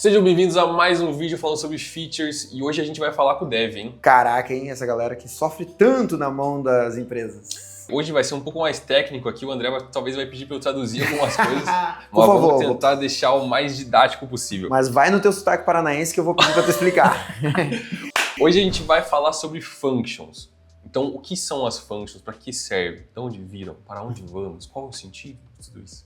Sejam bem-vindos a mais um vídeo falando sobre features e hoje a gente vai falar com o Dev, hein? Caraca, hein? Essa galera que sofre tanto na mão das empresas. Hoje vai ser um pouco mais técnico aqui, o André talvez vai pedir para eu traduzir algumas coisas, mas Por favor, vamos tentar deixar o mais didático possível. Mas vai no teu sotaque paranaense que eu vou pedir pra tu explicar. Hoje a gente vai falar sobre functions. Então, o que são as functions? Para que servem? De onde viram? Para onde vamos? Qual o sentido de tudo isso?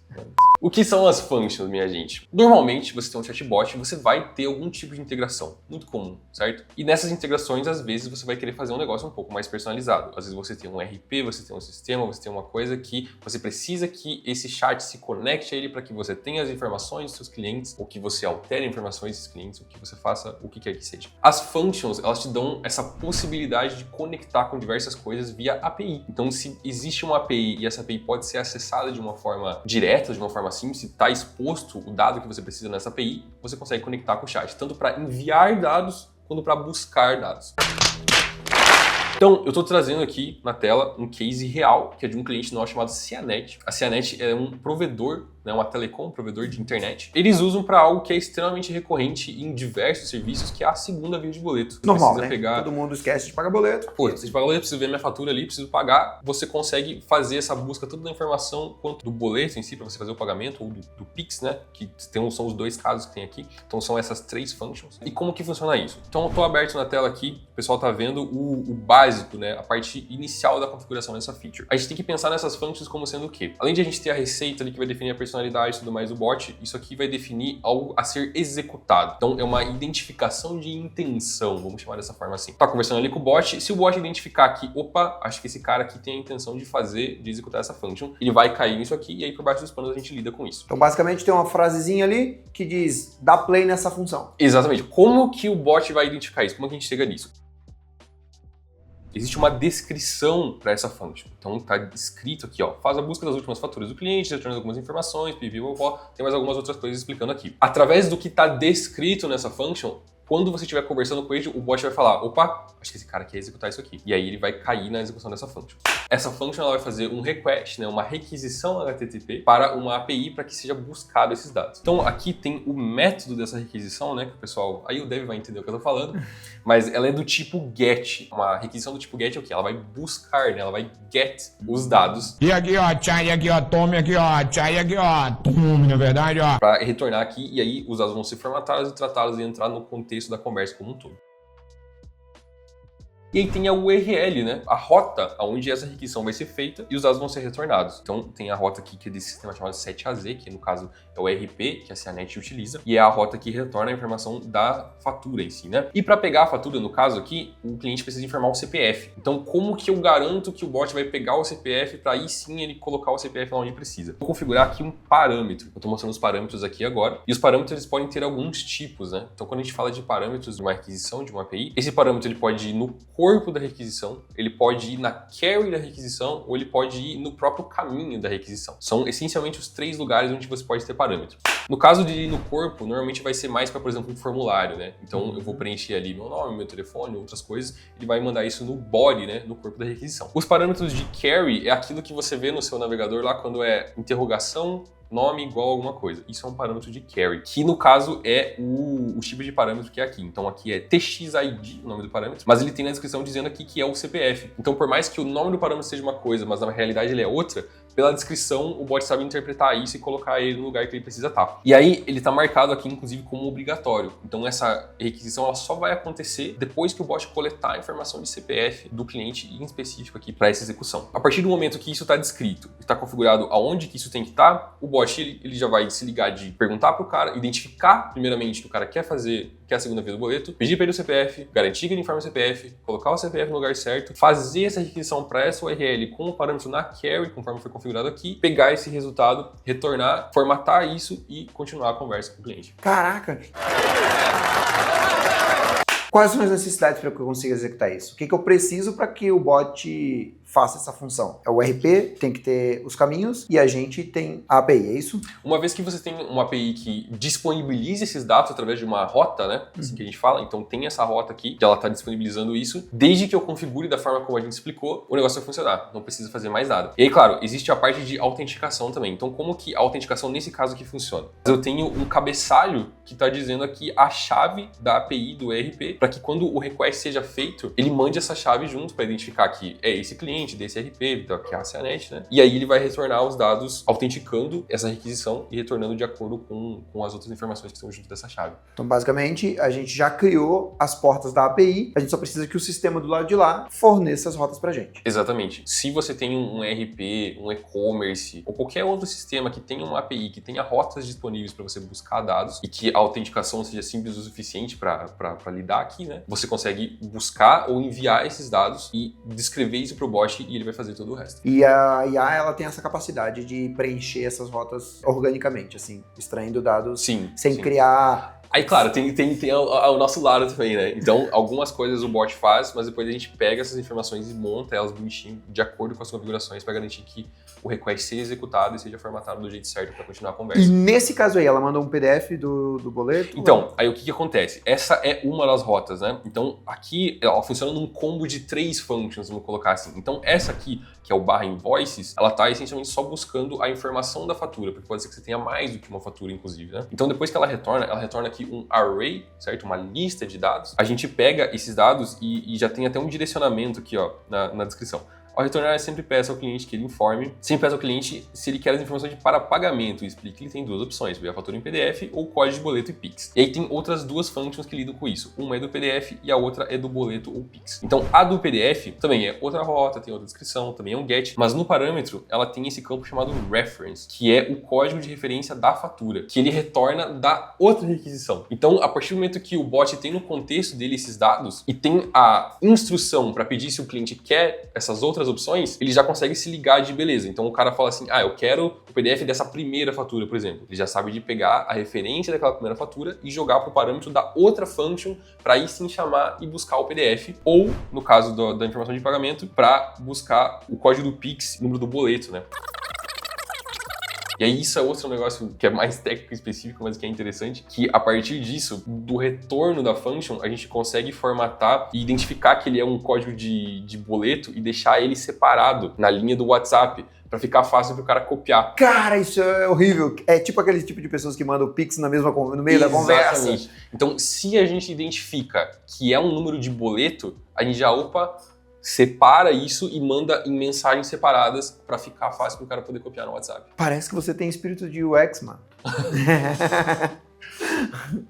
O que são as functions, minha gente? Normalmente, você tem um chatbot e você vai ter algum tipo de integração. Muito comum, certo? E nessas integrações, às vezes, você vai querer fazer um negócio um pouco mais personalizado. Às vezes você tem um RP, você tem um sistema, você tem uma coisa que você precisa que esse chat se conecte a ele para que você tenha as informações dos seus clientes, ou que você altere informações dos clientes, ou que você faça o que quer que seja. As functions, elas te dão essa possibilidade de conectar com diversas coisas via API. Então, se existe uma API e essa API pode ser acessada de uma forma direta, de uma forma simples, se está exposto o dado que você precisa nessa API, você consegue conectar com o chat, tanto para enviar dados quanto para buscar dados. Então, eu estou trazendo aqui na tela um case real, que é de um cliente nosso chamado Cianet. A Cianet é um provedor, uma telecom, um provedor de internet. Eles usam para algo que é extremamente recorrente em diversos serviços, que é a segunda via de boleto. Normal, né? Todo mundo esquece de pagar boleto. Pô, preciso de pagar boleto, preciso ver minha fatura ali, preciso pagar. Você consegue fazer essa busca tanto da informação quanto do boleto em si, para você fazer o pagamento, ou do Pix, né? Que são os dois casos que tem aqui. Então, são essas três functions. E como que funciona isso? Então, eu estou aberto na tela aqui, o pessoal está vendo o básico, né? A parte inicial da configuração dessa feature. A gente tem que pensar nessas functions como sendo o quê? Além de a gente ter a receita ali que vai definir a personalidade e tudo mais do bot, isso aqui vai definir algo a ser executado. Então, é uma identificação de intenção, vamos chamar dessa forma assim. Tá conversando ali com o bot, se o bot identificar que, opa, acho que esse cara aqui tem a intenção de executar essa function, ele vai cair nisso aqui e aí por baixo dos panos a gente lida com isso. Então, basicamente, tem uma frasezinha ali que diz, dá play nessa função. Exatamente. Como que o bot vai identificar isso? Como que a gente chega nisso? Existe uma descrição para essa function. Então está escrito aqui, ó, faz a busca das últimas faturas do cliente, retorna algumas informações, tem mais algumas outras coisas explicando aqui. Através do que está descrito nessa function, quando você estiver conversando com ele, o bot vai falar, opa, acho que esse cara quer executar isso aqui. E aí ele vai cair na execução dessa function. Essa function ela vai fazer um request, uma requisição HTTP para uma API para que seja buscado esses dados. Então aqui tem o método dessa requisição, que o pessoal, aí o Dev vai entender o que eu tô falando, mas ela é do tipo GET. Uma requisição do tipo GET é o quê? Ela vai buscar, ela vai get os dados. E aqui, ó, tchai, aqui, ó, tome aqui, ó, tchai, aqui, ó, tome, na verdade, ó. Para retornar aqui e aí os dados vão ser formatados e tratados e entrar no contexto da conversa como um todo. E aí tem a URL, a rota onde essa requisição vai ser feita e os dados vão ser retornados. Então tem a rota aqui que é desse sistema chamado 7AZ, que no caso é o RP que a Cianet utiliza, e é a rota que retorna a informação da fatura em si, E para pegar a fatura, no caso aqui, o cliente precisa informar o CPF. Então como que eu garanto que o bot vai pegar o CPF para aí sim ele colocar o CPF lá onde precisa? Vou configurar aqui um parâmetro. Eu estou mostrando os parâmetros aqui agora. E os parâmetros eles podem ter alguns tipos, Então quando a gente fala de parâmetros de uma requisição, de uma API, esse parâmetro ele pode ir no corpo da requisição, ele pode ir na carry da requisição ou ele pode ir no próprio caminho da requisição. São essencialmente os três lugares onde você pode ter parâmetro. No caso de ir no corpo, normalmente vai ser mais para, por exemplo, um formulário, Então eu vou preencher ali meu nome, meu telefone, outras coisas, ele vai mandar isso no body, no corpo da requisição. Os parâmetros de carry é aquilo que você vê no seu navegador lá quando é interrogação, nome igual a alguma coisa. Isso é um parâmetro de carry, que no caso é o tipo de parâmetro que é aqui. Então aqui é TXID, o nome do parâmetro, mas ele tem na descrição dizendo aqui que é o CPF. Então por mais que o nome do parâmetro seja uma coisa, mas na realidade ele é outra, pela descrição o bot sabe interpretar isso e colocar ele no lugar que ele precisa estar. E aí ele está marcado aqui inclusive como obrigatório. Então essa requisição ela só vai acontecer depois que o bot coletar a informação de CPF do cliente em específico aqui para essa execução. A partir do momento que isso está descrito, está configurado aonde que isso tem que estar, o bot ele já vai se ligar de perguntar para o cara, identificar primeiramente que o cara quer a segunda via do boleto, pedir para ele o CPF, garantir que ele informe o CPF, colocar o CPF no lugar certo, fazer essa requisição para essa URL com o parâmetro na carry, conforme foi configurado aqui, pegar esse resultado, retornar, formatar isso e continuar a conversa com o cliente. Caraca! Quais são as necessidades para que eu consiga executar isso? O que eu preciso para que o bot faça essa função? É o RP, tem que ter os caminhos e a gente tem a API, é isso? Uma vez que você tem uma API que disponibiliza esses dados através de uma rota, né? Assim que a gente fala, então tem essa rota aqui, que ela está disponibilizando isso, desde que eu configure da forma como a gente explicou, o negócio vai funcionar, não precisa fazer mais nada. E aí, claro, existe a parte de autenticação também. Então, como que a autenticação nesse caso aqui funciona? Eu tenho um cabeçalho que está dizendo aqui a chave da API do ERP, para que quando o request seja feito, ele mande essa chave junto para identificar que é esse cliente, desse RP, então que é a CIANET, né? E aí ele vai retornar os dados autenticando essa requisição e retornando de acordo com as outras informações que estão junto dessa chave. Então, basicamente, a gente já criou as portas da API, a gente só precisa que o sistema do lado de lá forneça as rotas pra gente. Exatamente. Se você tem um ERP, um e-commerce ou qualquer outro sistema que tenha uma API, que tenha rotas disponíveis para você buscar dados e que a autenticação seja simples o suficiente para lidar aqui, né? Você consegue buscar ou enviar esses dados e descrever isso para o bot e ele vai fazer todo o resto. E a IA, ela tem essa capacidade de preencher essas rotas organicamente, assim, extraindo dados sem criar... Aí, claro, tem o nosso lado também, né? Então, algumas coisas o bot faz, mas depois a gente pega essas informações e monta elas bonitinho, de acordo com as configurações, para garantir que o request seja executado e seja formatado do jeito certo para continuar a conversa. E nesse caso aí, ela mandou um PDF do boleto? Então, aí o que acontece? Essa é uma das rotas, né? Então, aqui, ela funciona num combo de 3 functions, vamos colocar assim. Então, essa aqui, que é o /invoices, ela tá essencialmente só buscando a informação da fatura, porque pode ser que você tenha mais do que uma fatura, inclusive, né? Então, depois que ela retorna aqui um array, certo? Uma lista de dados. A gente pega esses dados e já tem até um direcionamento aqui, ó, na descrição. Ao retornar, eu sempre peço ao cliente que ele informe, sempre peço ao cliente se ele quer as informações para pagamento. E explique que ele tem 2 opções, ver a fatura em PDF ou código de boleto e Pix. E aí tem outras 2 functions que lidam com isso. Uma é do PDF e a outra é do boleto ou Pix. Então, a do PDF também é outra rota, tem outra descrição, também é um GET, mas no parâmetro, ela tem esse campo chamado reference, que é o código de referência da fatura, que ele retorna da outra requisição. Então, a partir do momento que o bot tem no contexto dele esses dados e tem a instrução para pedir se o cliente quer essas outras opções, ele já consegue se ligar de beleza. Então o cara fala assim, eu quero o PDF dessa primeira fatura, por exemplo. Ele já sabe de pegar a referência daquela primeira fatura e jogar para o parâmetro da outra function para aí sim chamar e buscar o PDF. Ou, no caso da informação de pagamento, para buscar o código do Pix, número do boleto, né? E aí isso é outro negócio que é mais técnico e específico, mas que é interessante, que a partir disso, do retorno da function, a gente consegue formatar e identificar que ele é um código de boleto e deixar ele separado na linha do WhatsApp, para ficar fácil pro cara copiar. Cara, isso é horrível. É tipo aquele tipo de pessoas que mandam o Pix no meio da conversa. Exatamente. Então, se a gente identifica que é um número de boleto, a gente já, separa isso e manda em mensagens separadas para ficar fácil pro cara poder copiar no WhatsApp. Parece que você tem espírito de UX, mano.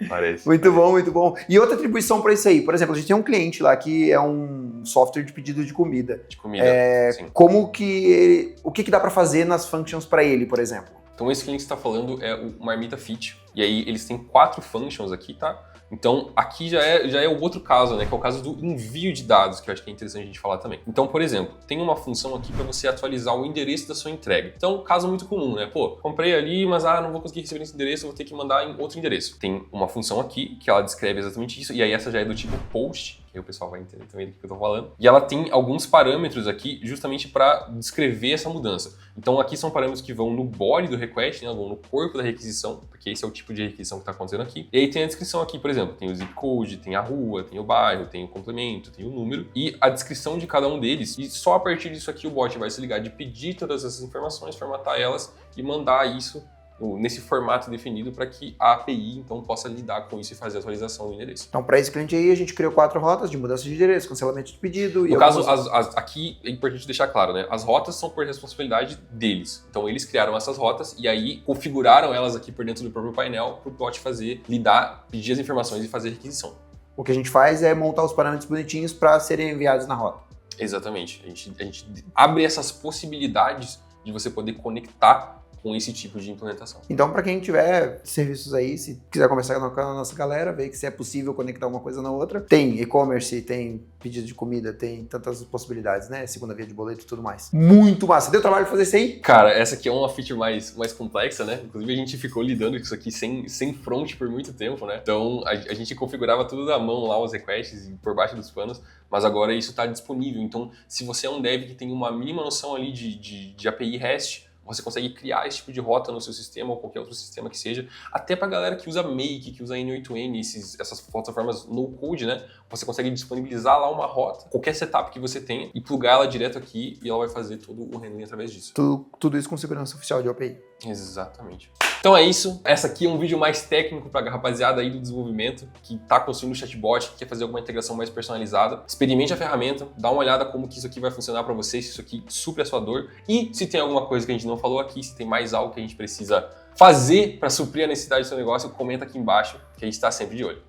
Parece. Muito bom, muito bom. E outra atribuição para isso aí, por exemplo, a gente tem um cliente lá que é um software de pedido de comida. De comida, sim. Como que o que dá para fazer nas functions para ele, por exemplo? Então esse cliente que está falando é o Marmita Fit. E aí eles têm 4 functions aqui, tá? Então, aqui já é o outro caso, né? Que é o caso do envio de dados, que eu acho que é interessante a gente falar também. Então, por exemplo, tem uma função aqui para você atualizar o endereço da sua entrega. Então, caso muito comum, né? Comprei ali, mas não vou conseguir receber esse endereço, vou ter que mandar em outro endereço. Tem uma função aqui que ela descreve exatamente isso, e aí essa já é do tipo post, que aí o pessoal vai entender também do que eu tô falando. E ela tem alguns parâmetros aqui justamente para descrever essa mudança. Então, aqui são parâmetros que vão no body do request, né? Vão no corpo da requisição, porque esse é o tipo de requisição que está acontecendo aqui. E aí tem a descrição aqui, por exemplo, tem o zip code, tem a rua, tem o bairro, tem o complemento, tem o número e a descrição de cada um deles. E só a partir disso aqui o bot vai se ligar de pedir todas essas informações, formatar elas e mandar isso nesse formato definido para que a API então possa lidar com isso e fazer a atualização do endereço. Então, para esse cliente aí, a gente criou 4 rotas de mudança de endereço, cancelamento de pedido. No caso, aqui é importante deixar claro, né? As rotas são por responsabilidade deles. Então, eles criaram essas rotas e aí configuraram elas aqui por dentro do próprio painel para o bot pedir as informações e fazer a requisição. O que a gente faz é montar os parâmetros bonitinhos para serem enviados na rota. Exatamente. A gente abre essas possibilidades de você poder conectar com esse tipo de implementação. Então, para quem tiver serviços aí, se quiser conversar com a nossa galera, ver que se é possível conectar uma coisa na outra, tem e-commerce, tem pedido de comida, tem tantas possibilidades, né? Segunda via de boleto e tudo mais. Muito massa. Deu trabalho de fazer isso aí? Cara, essa aqui é uma feature mais complexa, né? Inclusive a gente ficou lidando com isso aqui sem front por muito tempo, né? Então a gente configurava tudo na mão lá, os requests por baixo dos panos, mas agora isso está disponível. Então, se você é um dev que tem uma mínima noção ali de API REST, você consegue criar esse tipo de rota no seu sistema ou qualquer outro sistema que seja, até para a galera que usa Make, que usa N8N, essas plataformas no-code, né? Você consegue disponibilizar lá uma rota, qualquer setup que você tenha, e plugar ela direto aqui e ela vai fazer todo o handling através disso. Tudo isso com segurança oficial de API. Exatamente. Então é isso. Essa aqui é um vídeo mais técnico para a rapaziada aí do desenvolvimento que está construindo o chatbot, que quer fazer alguma integração mais personalizada. Experimente a ferramenta, dá uma olhada como que isso aqui vai funcionar para vocês, se isso aqui supre a sua dor e se tem alguma coisa que a gente não falou aqui, se tem mais algo que a gente precisa fazer para suprir a necessidade do seu negócio, comenta aqui embaixo que a gente está sempre de olho.